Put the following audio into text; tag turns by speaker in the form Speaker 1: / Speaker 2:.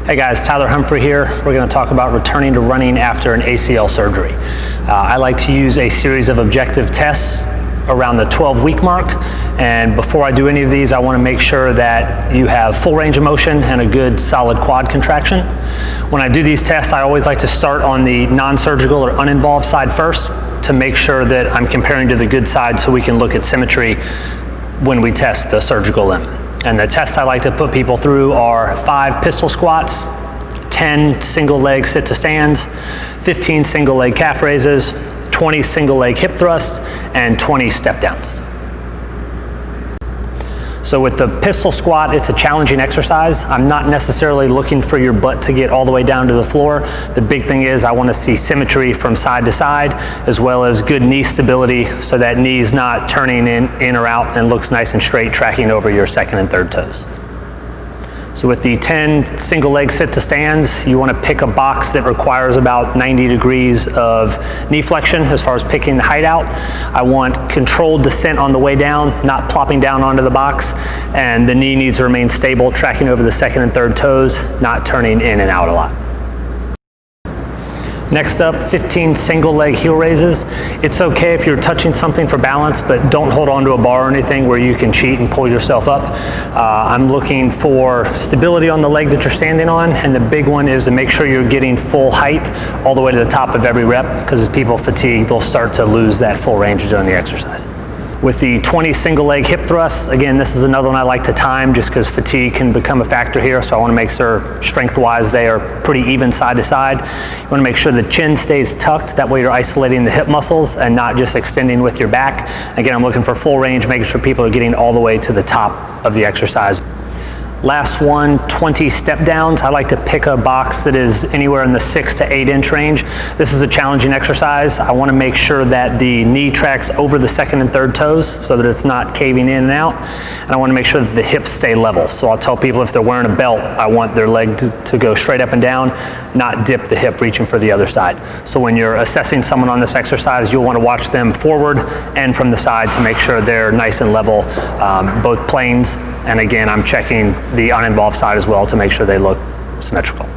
Speaker 1: Hey guys, Tyler Humphrey here. We're going to talk about returning to running after an ACL surgery. I like to use a series of objective tests around the 12-week mark, and before I do any of these, I want to make sure that you have full range of motion and a good solid quad contraction. When I do these tests, I always like to start on the non-surgical or uninvolved side first to make sure that I'm comparing to the good side so we can look at symmetry when we test the surgical limb. And the tests I like to put people through are 5 pistol squats, 10 single leg sit to stands, 15 single leg calf raises, 20 single leg hip thrusts, and 20 step downs. So with the pistol squat, it's a challenging exercise. I'm not necessarily looking for your butt to get all the way down to the floor. The big thing is I want to see symmetry from side to side, as well as good knee stability so that knee's not turning in or out and looks nice and straight, tracking over your second and third toes. So with the 10 single leg sit to stands, you want to pick a box that requires about 90 degrees of knee flexion as far as picking the height out. I want controlled descent on the way down, not plopping down onto the box, and the knee needs to remain stable, tracking over the second and third toes, not turning in and out a lot. Next up, 15 single leg heel raises. It's okay if you're touching something for balance, but don't hold on to a bar or anything where you can cheat and pull yourself up. I'm looking for stability on the leg that you're standing on, and the big one is to make sure you're getting full height all the way to the top of every rep, because as people fatigue, they'll start to lose that full range during the exercise. With the 20 single leg hip thrusts, again, this is another one I like to time just because fatigue can become a factor here, so I want to make sure strength-wise they are pretty even side to side. You want to make sure the chin stays tucked, that way you're isolating the hip muscles and not just extending with your back. Again, I'm looking for full range, making sure people are getting all the way to the top of the exercise. Last one, 20 step downs. I like to pick a box that is anywhere in the 6 to 8 inch range. This is a challenging exercise. I want to make sure that the knee tracks over the second and third toes so that it's not caving in and out. And I want to make sure that the hips stay level. So I'll tell people if they're wearing a belt, I want their leg to go straight up and down, not dip the hip reaching for the other side. So when you're assessing someone on this exercise, you'll want to watch them forward and from the side to make sure they're nice and level, both planes. And again, I'm checking the uninvolved side as well to make sure they look symmetrical.